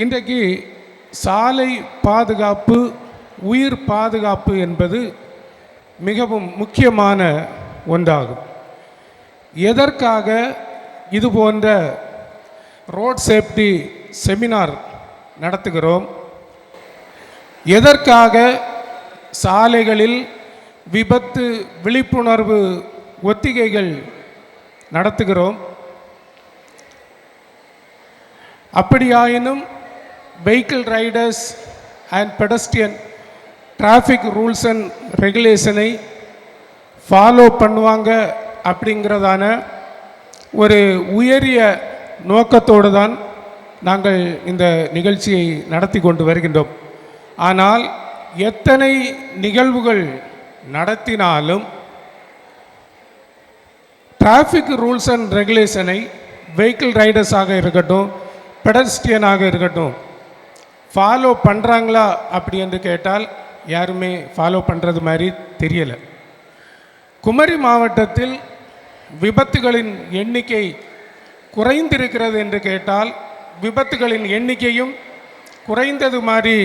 இன்றைக்கு சாலை பாதுகாப்பு, உயிர் பாதுகாப்பு என்பது மிகவும் முக்கியமான ஒன்றாகும். எதற்காக இது போன்ற ரோட் சேஃப்டி செமினார் நடத்துகிறோம்? எதற்காக சாலைகளில் விபத்து விழிப்புணர்வு ஒத்திகைகள் நடத்துகிறோம்? அப்படியாயினும் vehicle riders and pedestrian traffic rules and ரெகுலேஷனை ஃபாலோ பண்ணுவாங்க அப்படிங்கிறதான ஒரு உயரிய நோக்கத்தோடு தான் நாங்கள் இந்த நிகழ்ச்சியை நடத்தி கொண்டு வருகின்றோம். ஆனால் எத்தனை நிகழ்வுகள் நடத்தினாலும் டிராஃபிக் ரூல்ஸ் அண்ட் ரெகுலேஷனை வெஹிக்கிள் ரைடர்ஸாக இருக்கட்டும், பெடஸ்ட்ரியனாக இருக்கட்டும், ஃபாலோ பண்ணுறாங்களா அப்படி என்று கேட்டால் யாருமே ஃபாலோ பண்ணுறது மாதிரி தெரியலை. குமரி மாவட்டத்தில் விபத்துகளின் எண்ணிக்கை குறைந்திருக்கிறது என்று கேட்டால் விபத்துகளின் எண்ணிக்கையும் குறைந்தது மாதிரி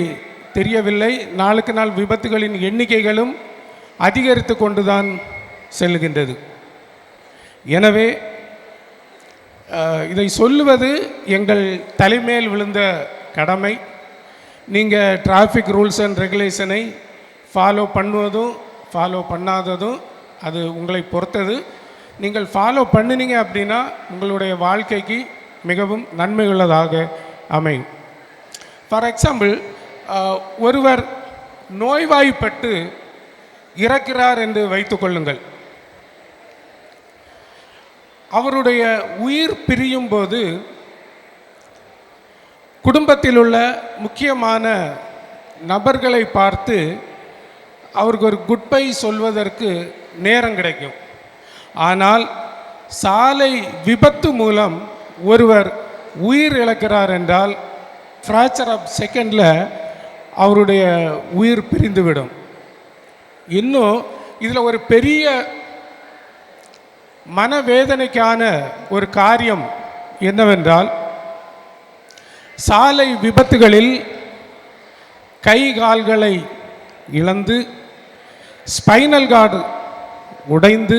தெரியவில்லை. நாளுக்கு நாள் விபத்துகளின் எண்ணிக்கைகளும் அதிகரித்து கொண்டு தான் செல்கின்றது. எனவே இதை சொல்லுவது எங்கள் தலைமையில் விழுந்த கடமை. நீங்கள் டிராஃபிக் ரூல்ஸ் அண்ட் ரெகுலேஷனை ஃபாலோ பண்ணுவதும் ஃபாலோ பண்ணாததும் அது உங்களை பொறுத்தது. நீங்கள் ஃபாலோ பண்ணினீங்க அப்படின்னா உங்களுடைய வாழ்க்கைக்கு மிகவும் நன்மை உள்ளதாக அமையும். ஃபார் எக்ஸாம்பிள், ஒருவர் நோய்வாய்ப்பட்டு இறக்கிறார் என்று வைத்துக்கொள்ளுங்கள். அவருடைய உயிர் பிரியும் போது குடும்பத்தில் உள்ள முக்கியமான நபர்களை பார்த்து அவருக்கு ஒரு குட் பை சொல்வதற்கு நேரம் கிடைக்கும். ஆனால் சாலை விபத்து மூலம் ஒருவர் உயிர் இழக்கிறார் என்றால் ஃப்ராக்சர் ஆஃப் செகண்டில் அவருடைய உயிர் பிரிந்துவிடும். இன்னும் இதில் ஒரு பெரிய மனவேதனைக்கான ஒரு காரியம் என்னவென்றால், சாலை விபத்துகளில் கை கால்களை இழந்து ஸ்பைனல் கார்டு உடைந்து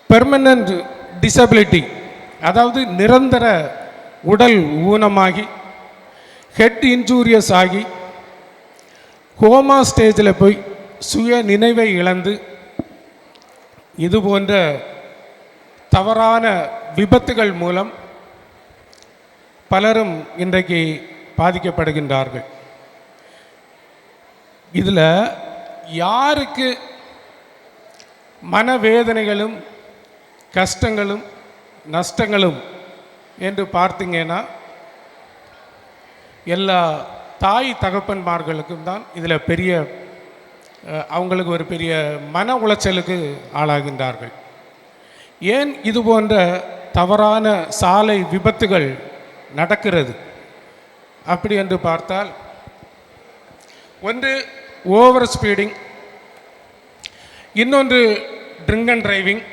பெர்மனன்ட் டிசபிலிட்டி, அதாவது நிரந்தர உடல் ஊனமாகி ஹெட் இன்ஜூரியஸ் ஆகி கோமா ஸ்டேஜில் போய் சுய நினைவை இழந்து இது போன்ற தவறான விபத்துகள் மூலம் பலரும் இன்றைக்கு பாதிக்கப்படுகின்றார்கள். இதில் யாருக்கு மனவேதனைகளும் கஷ்டங்களும் நஷ்டங்களும் என்று பார்த்தீங்கன்னா எல்லா தாய் தகப்பன்மார்களுக்கும் தான் இதில் பெரிய அவங்களுக்கு ஒரு பெரிய மன உளைச்சலுக்கு ஆளாகின்றார்கள். ஏன் இது போன்ற தவறான சாலை விபத்துகள் நடக்கிறது அப்படி என்று பார்த்தால், ஒன்று ஓவர் ஸ்பீடிங், இன்னொன்று ட்ரிங்க் அண்ட் டிரைவிங்,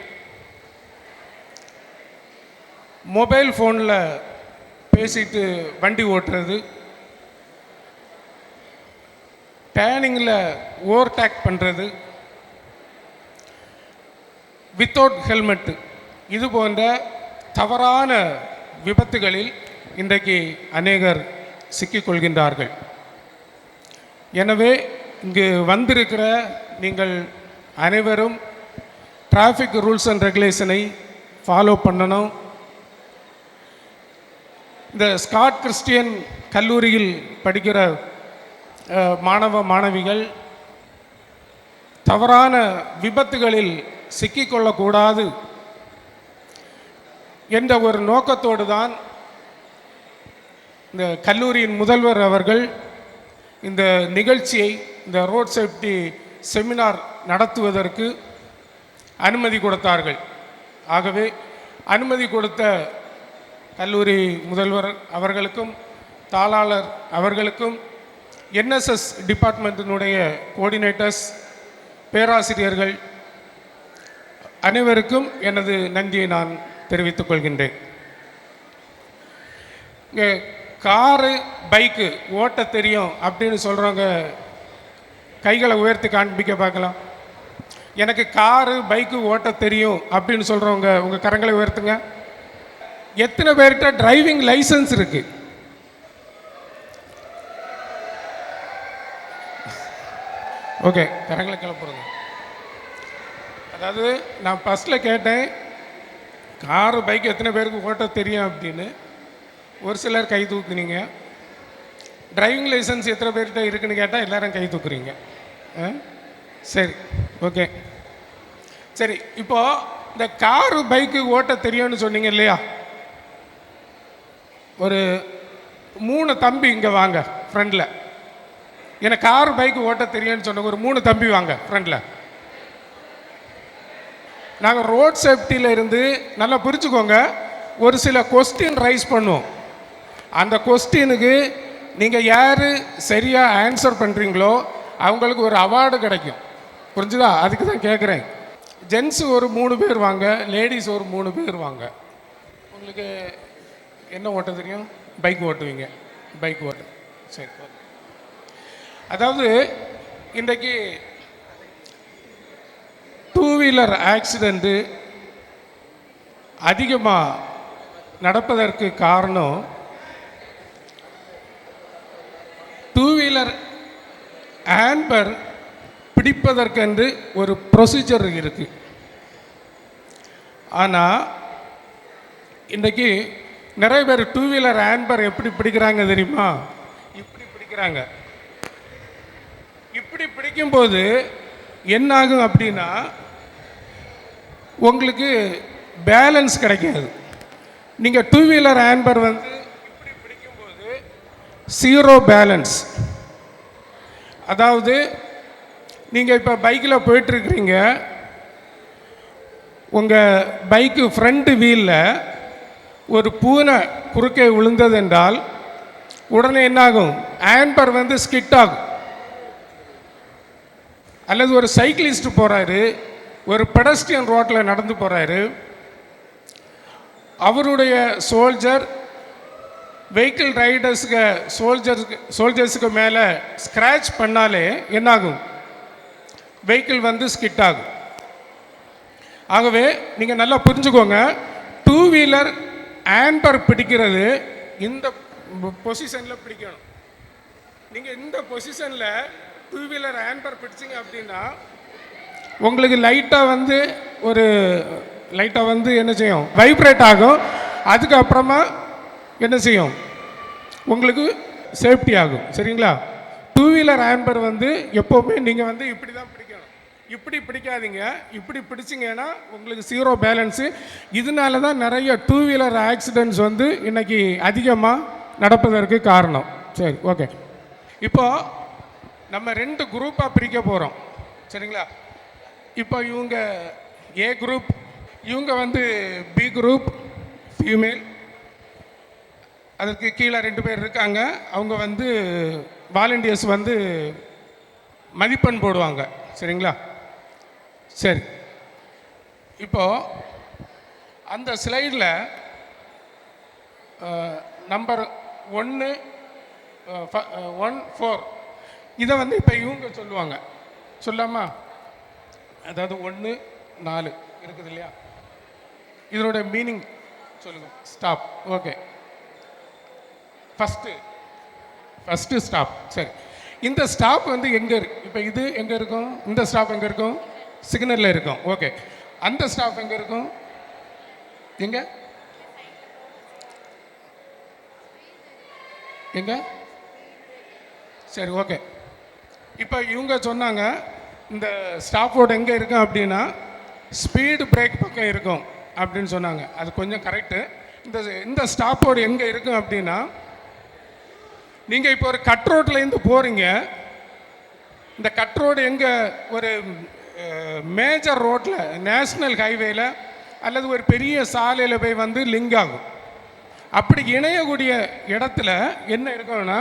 மொபைல் ஃபோனில் பேசிட்டு வண்டி ஓட்டுறது, டேர்னிங்கில் ஓவர்டேக் பண்ணுறது, வித்தவுட் ஹெல்மெட்டு, இது போன்ற தவறான விபத்துகளில் இன்றைக்கு அநேகர் சிக்கிக்கொள்கின்றார்கள். எனவே இங்கு வந்திருக்கிற நீங்கள் அனைவரும் டிராஃபிக் ரூல்ஸ் அண்ட் ரெகுலேஷனை ஃபாலோ பண்ணணும். இந்த ஸ்காட் கிறிஸ்டியன் கல்லூரியில் படிக்கிற மாணவ மாணவிகள் தவறான விபத்துகளில் சிக்கிக்கொள்ளக்கூடாது என்ற ஒரு நோக்கத்தோடு தான் இந்த கல்லூரியின் முதல்வர் அவர்கள் இந்த நிகழ்ச்சியை, இந்த ரோட் சேஃப்டி செமினார் நடத்துவதற்கு அனுமதி கொடுத்தார்கள். ஆகவே அனுமதி கொடுத்த கல்லூரி முதல்வர் அவர்களுக்கும் தாளாளர் அவர்களுக்கும் என்எஸ்எஸ் டிபார்ட்மெண்ட்டினுடைய கோஆர்டினேட்டர்ஸ், பேராசிரியர்கள் அனைவருக்கும் எனது நன்றியை நான் தெரிவித்துக் கொள்கின்றேன். காரு பைக்கு ஓட்ட தெரியும் அப்படின்னு சொல்கிறவங்க கைகளை உயர்த்தி காண்பிக்க பார்க்கலாம். எனக்கு காரு பைக்கு ஓட்ட தெரியும் அப்படின்னு சொல்கிறவங்க உங்கள் கரங்களை உயர்த்துங்க. எத்தனை பேர்கிட்ட டிரைவிங் லைசன்ஸ் இருக்கு? ஓகே, கரங்களை கிளப்புறங்க. அதாவது நான் ஃபஸ்ட்டில் கேட்டேன் காரு பைக் எத்தனை பேருக்கு ஓட்ட தெரியும் அப்படின்னு. ஒரு சிலர் கை தூக்குனீங்க. டிரைவிங் லைசன்ஸ் எத்தனை பேர்கிட்ட இருக்குன்னு கேட்டால் எல்லாரும் கை தூக்குறீங்க. சரி, ஓகே. சரி, இப்போது இந்த காரு பைக்கு ஓட்ட தெரியும்னு சொன்னீங்க இல்லையா? ஒரு 3 தம்பி இங்கே வாங்க ஃப்ரெண்டில். எனக்கு காரு பைக்கு ஓட்ட தெரியும்னு சொன்ன ஒரு 3 தம்பி வாங்க ஃப்ரெண்டில். நாங்கள் ரோட் சேஃப்டியில் இருந்து நல்லா புரிச்சுக்கோங்க, ஒரு சில கொஸ்டின் ரைஸ் பண்ணுவோம். அந்த கொஸ்டினுக்கு நீங்கள் யார் சரியாக ஆன்சர் பண்ணுறீங்களோ அவங்களுக்கு ஒரு அவார்டு கிடைக்கும். புரிஞ்சுதா? அதுக்கு தான் கேட்குறேன். ஜென்ஸு ஒரு 3 பேர் வாங்க, லேடிஸ் ஒரு 3 பேர் வாங்க. உங்களுக்கு என்ன ஓட்ட தெரியும்? பைக் ஓட்டுவீங்க. பைக் ஓட்டு. சரி. அதாவது இன்றைக்கு 2 வீலர் ஆக்சிடெண்ட்டு அதிகமாக நடப்பதற்கு காரணம் 2 வீலர் ஹேண்ட்பர் பிடிப்பதற்கென்று ஒரு ப்ரொசீஜர் இருக்குது. ஆனால் இன்றைக்கி நிறைய பேர் 2 வீலர் ஹேண்ட்பர் எப்படி பிடிக்கிறாங்க தெரியுமா? இப்படி பிடிக்கிறாங்க. இப்படி பிடிக்கும்போது என்னாகும் அப்படின்னா உங்களுக்கு பேலன்ஸ் கிடைக்காது. நீங்கள் 2 வீலர் ஹேண்ட்பர் வந்து இப்படி பிடிக்கும்போது 0 பேலன்ஸ். அதாவது நீங்கள் இப்போ பைக்கில் போயிட்டுருக்கிறீங்க, உங்கள் பைக்கு ஃப்ரண்ட் வீலில் ஒரு பூனை குறுக்கே விழுந்தது என்றால் உடனே என்னாகும்? ஹேண்ட்பர் வந்து ஸ்கிட் ஆகும். அல்லது ஒரு சைக்கிளிஸ்ட் போகிறாரு, ஒரு பெடஸ்ட்ரியன் ரோட்டில் நடந்து போகிறாரு, அவருடைய சோல்ஜர் வெஹிக்கிள் சோல்ஜர்ஸுக்கு மேலே ஸ்க்ராட்ச் பண்ணாலே என்னாகும்? வெஹிக்கிள் வந்து ஸ்கிட் ஆகும். ஆகவே நீங்கள் நல்லா புரிஞ்சுக்கோங்க, 2 வீலர் ஹேண்ட்பர் பிடிக்கிறது இந்த பொசிஷனில் பிடிக்கணும். நீங்கள் இந்த பொசிஷனில் 2 வீலர் ஹேண்ட்பர் பிடிச்சிங்க அப்படின்னா உங்களுக்கு லைட்டாக வந்து என்ன செய்யும்? வைப்ரேட் ஆகும். அதுக்கப்புறமா என்ன செய்யும்? உங்களுக்கு சேஃப்டி ஆகும். சரிங்களா? 2 வீலர் ஹேண்ட்பர் வந்து எப்போவுமே நீங்கள் வந்து இப்படி தான் பிடிக்கணும். இப்படி பிடிக்காதீங்க. இப்படி பிடிச்சிங்கன்னா உங்களுக்கு 0 பேலன்ஸு. இதனால தான் நிறைய 2 வீலர் ஆக்சிடெண்ட்ஸ் வந்து இன்றைக்கி அதிகமாக நடப்பதற்கு காரணம். சரி, ஓகே. இப்போது நம்ம 2 குரூப்பாக பிரிக்க போகிறோம். சரிங்களா? இப்போ இவங்க ஏ குரூப், இவங்க வந்து பி குரூப் ஃபீமேல். அதற்கு கீழே 2 பேர் இருக்காங்க. அவங்க வந்து வாலண்டியர்ஸ் வந்து மதிப்பெண் போடுவாங்க. சரிங்களா? சரி, இப்போது அந்த ஸ்லைடில் நம்பர் 1, 4 இதை வந்து இப்போ இவங்க சொல்லுவாங்க. சொல்லாமா? அதாவது 1, 4 இருக்குது இல்லையா? இதனோட மீனிங் சொல்லுங்கள். ஸ்டாப். Okay, first stop. சரி, இந்த ஸ்டாப் வந்து எங்கே இருக்கு? இப்போ இது எங்கே இருக்கும்? இந்த ஸ்டாப் எங்கே இருக்கும்? சிக்னலில் இருக்கும். ஓகே, அந்த ஸ்டாப் எங்கே இருக்கும்? எங்கே? சரி, ஓகே. இப்போ இவங்க சொன்னாங்க இந்த ஸ்டாப் போர்டு எங்கே இருக்கும் அப்படின்னா ஸ்பீடு பிரேக் பக்கம் இருக்கும் அப்படின்னு சொன்னாங்க. அது கொஞ்சம் கரெக்டு. இந்த ஸ்டாப் போர்டு எங்கே இருக்கும் அப்படின்னா நீங்கள் இப்போ ஒரு கட் ரோட்லேருந்து போகிறீங்க. இந்த கட் ரோடு எங்கே? ஒரு மேஜர் ரோட்டில், நேஷ்னல் ஹைவேல அல்லது ஒரு பெரிய சாலையில் போய் வந்து லிங்க் ஆகும். அப்படி இணையக்கூடிய இடத்துல என்ன இருக்கணும்னா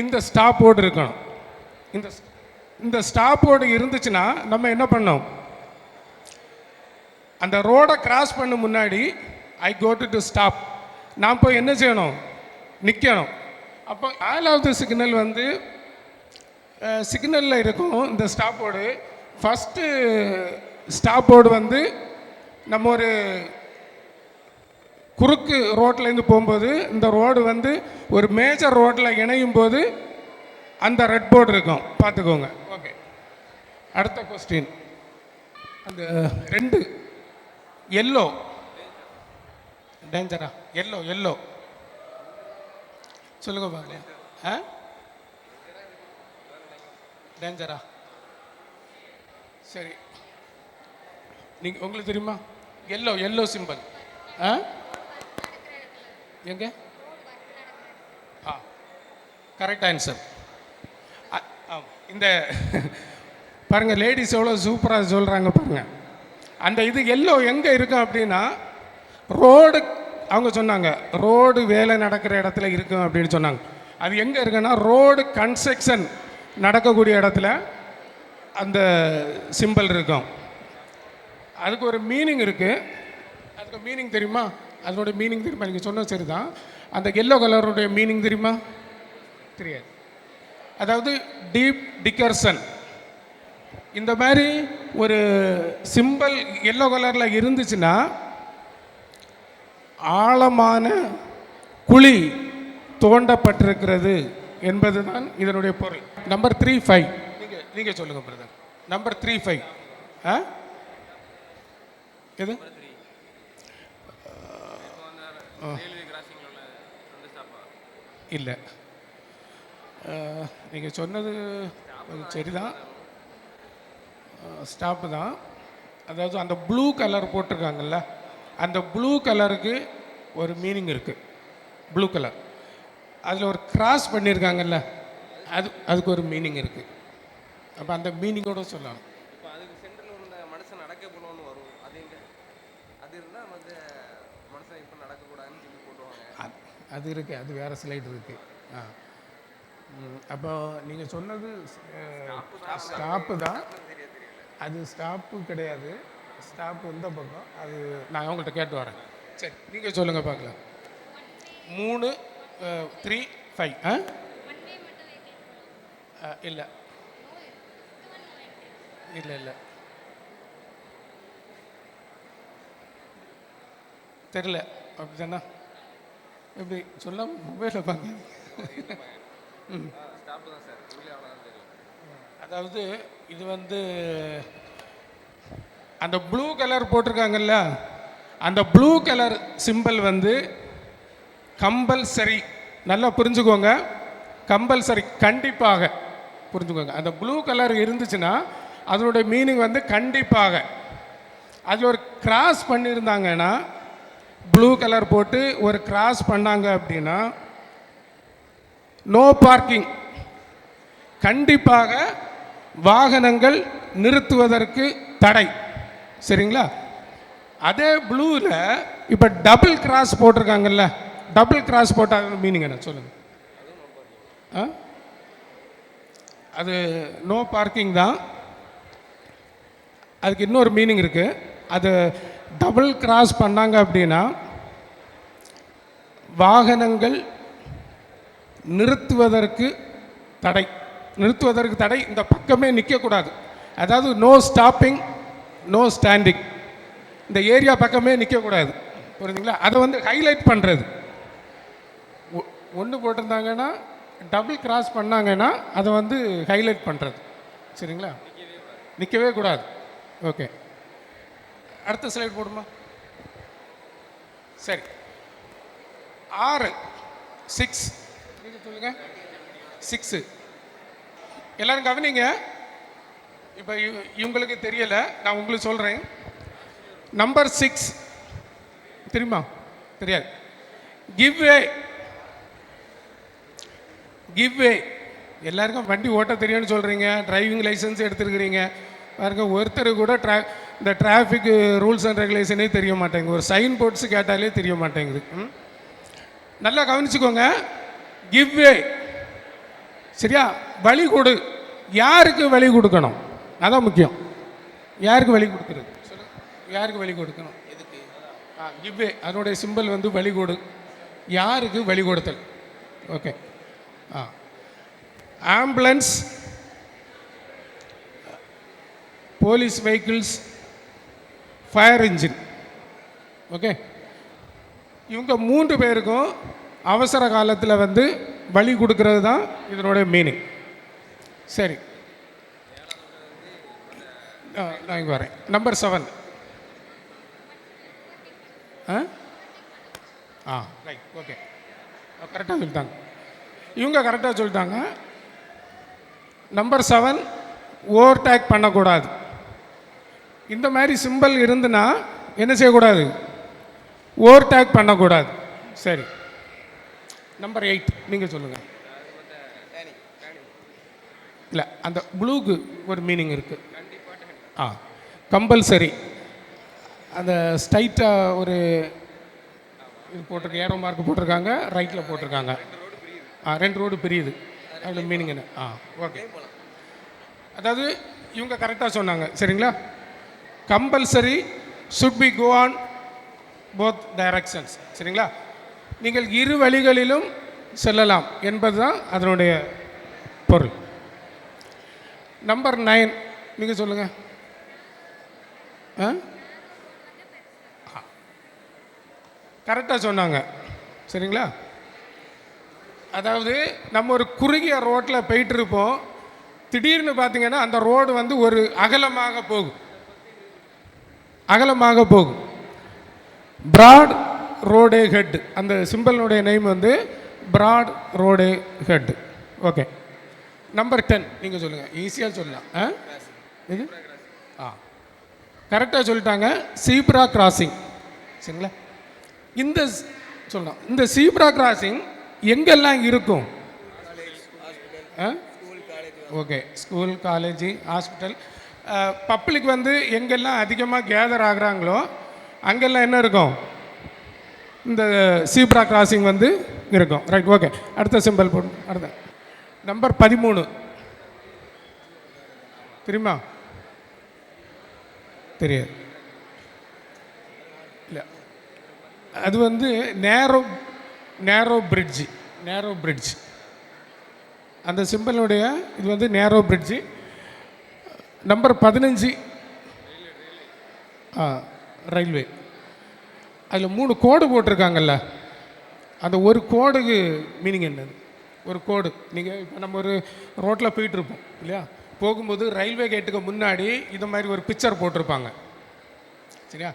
இந்த ஸ்டாப் போர்டு இருக்கணும். இந்த ஸ்டாப் போர்டு இருந்துச்சுன்னா நம்ம என்ன பண்ணோம்? அந்த ரோடை கிராஸ் பண்ண முன்னாடி ஐ கோ டு ஸ்டாப். நான் போய் என்ன செய்யணும்? நிற்கணும். அப்போ 4வது சிக்னல் வந்து சிக்னலில் இருக்கும் இந்த stop board. First stop board வந்து நம்ம ஒரு குறுக்கு ரோட்லேருந்து போகும்போது இந்த ரோடு வந்து ஒரு மேஜர் ரோட்டில் இணையும் போது அந்த ரெட் போர்டு இருக்கும், பார்த்துக்கோங்க. ஓகே, அடுத்த கொஸ்டின். அந்த 2 எல்லோ டேஞ்சரா? எல்லோ சொல்லுங்க பார்க்கலாம். ஆ, டேஞ்சரா? சரி, நீங்கள் உங்களுக்கு தெரியுமா? Yellow simple. ஆ, எங்க? ஆ, கரெக்ட் ஆன்சர். இந்த பாருங்க, லேடிஸ் எவ்வளோ சூப்பராக சொல்கிறாங்க பாருங்க. அந்த இது எல்லோ எங்கே இருக்கும் அப்படின்னா, ரோடு, அவங்க சொன்னாங்க ரோடு வேலை நடக்கிற இடத்துல இருக்கும் அப்படின்னு சொன்னாங்க. அது எங்கே இருக்குன்னா, ரோடு கன்ஸ்ட்ரக்ஷன் நடக்கக்கூடிய இடத்துல அந்த சிம்பிள் இருக்கும். அதுக்கு ஒரு மீனிங் இருக்குது. அதுக்கு மீனிங் தெரியுமா? அதனுடைய மீனிங் தெரியுமா? நீங்கள் சொன்னது சரி தான். அந்த எல்லோ கலருடைய மீனிங் தெரியுமா? தெரியாது. அதாவது டீப் டிக்கர்சன். இந்த மாதிரி ஒரு சிம்பிள் எல்லோ கலரில் இருந்துச்சுன்னா ஆழமான குழி தோண்டப்பட்டிருக்கிறது என்பது தான் இதனுடைய பொருள். நம்பர் 3-5 நீங்கள் சொல்லுங்கள் பிரதர். நம்பர் 3-5 ஆ, எது? இல்லை, நீங்கள் சொன்னது சரிதான், ஸ்டாப்பு தான். அதாவது அந்த ப்ளூ கலர் போட்டிருக்காங்கல்ல, அந்த ப்ளூ கலருக்கு ஒரு மீனிங் இருக்குது. ப்ளூ கலர் அதில் ஒரு கிராஸ் பண்ணியிருக்காங்கல்ல, அதுக்கு ஒரு மீனிங் இருக்குது. அப்போ அந்த மீனிங்கோட சொல்லலாம். இப்போ அதுக்கு சென்டரில் உள்ள மனுஷன் நடக்க போகணும்னு வரும். அது எங்கே? அது இருந்தால் வந்து மனுஷன் இப்போ நடக்கக்கூடாதுன்னு சொல்லி போட்டுருவாங்க. அது இருக்குது, அது வேறு ஸ்லைடு இருக்குது. ஆ, அப்போ நீங்கள் சொன்னது ஸ்டாப்பு தான். அது ஸ்டாப்பு கிடையாது, ஸ்டாப்பு இந்த பக்கம். அது நான் அவங்கள்ட்ட கேட்டு வரேன். சரி, நீங்கள் சொல்லுங்கள் பார்க்கலாம். 3, 3, 5. இல்லை இல்லை இல்லை தெரில. அப்படி தானே? எப்படி சொல்ல? மொபைலில் பார்க்க. அதாவது இது வந்து அந்த ப்ளூ கலர் போட்டிருக்காங்கல்ல, அந்த ப்ளூ கலர் சிம்பிள் வந்து கம்பல்சரி. நல்லா புரிஞ்சுக்கோங்க, கம்பல்சரி, கண்டிப்பாக புரிஞ்சுக்கோங்க. அந்த ப்ளூ கலர் இருந்துச்சுன்னா அதனுடைய மீனிங் வந்து கண்டிப்பாக. அது ஒரு கிராஸ் பண்ணியிருந்தாங்கன்னா, ப்ளூ கலர் போட்டு ஒரு கிராஸ் பண்ணாங்க அப்படின்னா நோ பார்க்கிங், கண்டிப்பாக வாகனங்கள் நிறுத்துவதற்கு தடை. சரிங்களா? அதே ப்ளூவில் இப்போ டபுள் கிராஸ் போட்டிருக்காங்கல்ல, டபுள் கிராஸ் போட்டால் மீனிங் என்ன சொல்லுங்கள்? அது நோ பார்க்கிங் தான். அதுக்கு இன்னொரு மீனிங் இருக்குது. அது டபுள் கிராஸ் பண்ணாங்க அப்படின்னா வாகனங்கள் நிறுத்துவதற்கு தடை. நிறுத்துவதற்கு தடை, இந்த பக்கமே நிற்கக்கூடாது. அதாவது நோ ஸ்டாப்பிங், நோ ஸ்டாண்டிங், இந்த ஏரியா பக்கமே நிற்கக்கூடாது. புரியுதுங்களா? அதை வந்து ஹைலைட் பண்ணுறது. ஒன்று போட்டிருந்தாங்கன்னா, டபுள் கிராஸ் பண்ணாங்கன்னா அதை வந்து ஹைலைட் பண்ணுறது. சரிங்களா? நிற்கவே கூடாது. ஓகே, அடுத்த ஸ்லைட் போடுமா? சரி, 6, 6 நீங்கள் சொல்லுங்கள். 6 எல்லாரும் கவனிங்க. இப்போ இவங்களுக்கு தெரியலை, நான் உங்களுக்கு சொல்கிறேன். நம்பர் 6 தெரியுமா? தெரியாது. கிவ் வே. கிவ் வே. எல்லாருக்கும் வண்டி ஓட்ட தெரியும்னு சொல்கிறீங்க, டிரைவிங் லைசன்ஸ் எடுத்துருக்கிறீங்க. பாருங்க, ஒருத்தர் கூட இந்த டிராஃபிக் ரூல்ஸ் அண்ட் ரெகுலேஷனே தெரிய மாட்டேங்குது. ஒரு சைன் போர்ட்ஸ் கேட்டாலே தெரிய மாட்டேங்குது. நல்லா கவனிச்சுக்கோங்க. கிவ் வே. சரியா? வழி கொடு. யாருக்கு வழி கொடுக்கணும்? அதான் முக்கியம். யாருக்கு வழி கொடுக்குறது? யாருக்கு வழி கொடுக்கணும்? எதுக்கு? கிவ் வே, அதனுடைய சிம்பிள் வந்து வழி கொடு. யாருக்கு வழி கொடுத்தல். Okay, ambulance, police vehicles, fire engine. Okay, இவங்க 3 பேருக்கும் அவசர காலத்தில் வந்து வழி கொடுக்கறது தான் இதனுடைய மீனிங். சரி, நான் இங்கே வரேன். நம்பர் 7. ரைட், ஓகே, கரெக்டாக சொல்லிட்டாங்க. இவங்க கரெக்டாக சொல்லிட்டாங்க. நம்பர் 7, ஓவர்டேக் பண்ணக்கூடாது. இந்த மாதிரி சிம்பிள் இருந்துன்னா என்ன செய்யக்கூடாது? ஓவர்டேக் பண்ணக்கூடாது. சரி, நம்பர் 8 நீங்கள் சொல்லுங்கள். இல்லை, அந்த ப்ளூக்கு ஒரு மீனிங் இருக்குது. கம்பல்சரி. அந்த ஸ்ட்ரைட்டாக ஒரு இது போட்டிருக்கு, ஏரோ மார்க் போட்டிருக்காங்க, ரைட்டில் போட்டிருக்காங்க. 2 ரோடு பிரியுது. அதில் மீனிங் என்ன? ஓகே, அதாவது இவங்க கரெக்டாக சொன்னாங்க. சரிங்களா? Compulsory should be go on both directions. சரிங்களா? நீங்கள் இரு வழிகளிலும் செல்லலாம் என்பது தான் அதனுடைய பொருள். நம்பர் 9 நீங்கள் சொல்லுங்கள். கரெக்டாக சொன்னாங்க. சரிங்களா? அதாவது நம்ம ஒரு குறுகிய ரோட்டில் போயிட்டுருப்போம். திடீர்னு பார்த்தீங்கன்னா அந்த ரோடு வந்து ஒரு அகலமாக போகும். பிராட் ரோடே ஹெட். அந்த சிம்பிளுடைய நேம் வந்து பிராட் ரோடே ஹெட். ஓகே, நம்பர் 10 நீங்கள் சொல்லுங்கள். ஈஸியாக சொல்லலாம். இது கரெக்டாக சொல்லிட்டாங்க. Zebra crossing. சரிங்களா? இந்த சொல்லலாம், இந்த சீப்ரா கிராசிங் எங்கெல்லாம் இருக்கும்? Okay, school, college, hospital, public வந்து எங்கெல்லாம் அதிகமாக கேதர் ஆகுறாங்களோ அங்கெல்லாம் என்ன இருக்கும்? இந்த சீப்ரா கிராசிங் வந்து இருக்கும். Right, okay. அடுத்த சிம்பிள் போடு. அடுத்த நம்பர் 13 தெரியுமா? தெரியாது. இல்லை, அது வந்து நேரோ பிரிட்ஜ். அந்த சிம்பிளுடைய இது வந்து நேரோ பிரிட்ஜு. Number 15 railway. அதில் 3 கோடு போட்டிருக்காங்கல்ல, அந்த ஒரு கோடுக்கு மீனிங் என்னது? ஒரு கோடு. நீங்கள் இப்போ நம்ம ஒரு ரோட்டில் போயிட்டுருப்போம் இல்லையா? போகும்போது ரயில்வே கேட்டுக்கு முன்னாடி இது மாதிரி ஒரு பிக்சர் போட்டிருப்பாங்க. சரியா?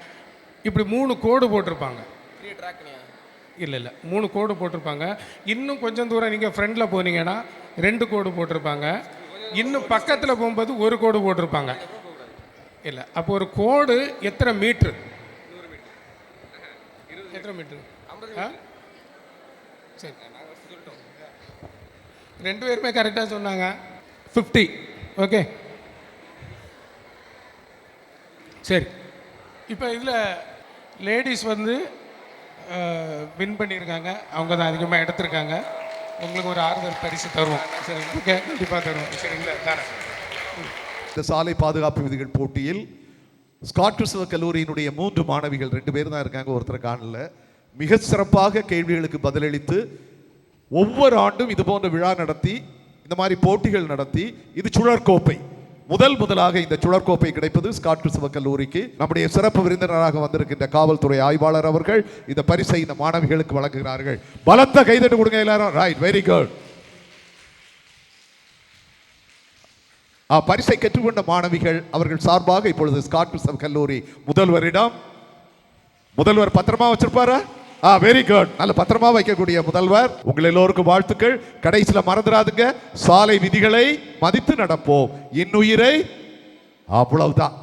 இப்படி 3 கோடு போட்டிருப்பாங்க. இல்லை, 3 கோடு போட்டிருப்பாங்க. இன்னும் கொஞ்சம் தூரம் நீங்கள் ஃப்ரெண்டில் போனீங்கன்னா 2 கோடு போட்டிருப்பாங்க. இன்னும் பக்கத்தில் போகும்போது 1 கோடு போட்டிருப்பாங்க. இல்லை, அப்போ ஒரு கோடு எத்தனை மீட்ரு? எத்தனை மீட்ரு? சரி, 2 பேருமே கரெக்டாக சொன்னாங்க. 50. ஓகே, சரி. இப்போ இதில் லேடிஸ் வந்து வின் பண்ணியிருக்காங்க. அவங்க தான் அதிகமாக எடுத்திருக்காங்க. உங்களுக்கு ஒரு ஆறுதல் பரிசு தருவோம். சரி, ஓகே, கண்டிப்பாக தருவோம். சரிங்களா? தரேன். இந்த சாலை பாதுகாப்பு விதிகள் போட்டியில் ஸ்காட் கிறிஸ்தவ கல்லூரியினுடைய 3 மாணவிகள், 2 பேர் தான் இருக்காங்க, ஒருத்தர் காணல. மிக சிறப்பாக கேள்விகளுக்கு பதிலளித்து ஒவ்வொரு ஆண்டும் இது போன்ற விழா நடத்தி, இந்த மாதிரி போட்டிகள் நடத்தி, இது சுழற்கோப்பை முதலாக இந்த சுழற்கோப்பை கிடைப்பது ஸ்காட் கிறிஸ்தவ கல்லூரிக்கு. நம்முடைய சிறப்பு விருந்தினராக வந்திருக்கின்ற காவல்துறை ஆய்வாளர் அவர்கள் இந்த பரிசை இந்த மாணவிகளுக்கு வழங்குகிறார்கள். பலத்த கைதட்டு கொடுங்க எல்லாரும். Right, very good. பரிசை கற்றுக்கொண்ட மாணவிகள் அவர்கள் சார்பாக இப்பொழுது ஸ்காட் கிறிஸ்தவ கல்லூரி முதல்வர் பத்திரமா வச்சிருப்பாரா? Very good. நல்ல பத்திரமா வைக்கக்கூடிய முதல்வர். உங்கள் எல்லோருக்கும் வாழ்த்துக்கள். கடைசியில மறந்துடாதுங்க, சாலை விதிகளை மதித்து நடப்போம். இன்னுயிரை. அவ்வளவுதான்.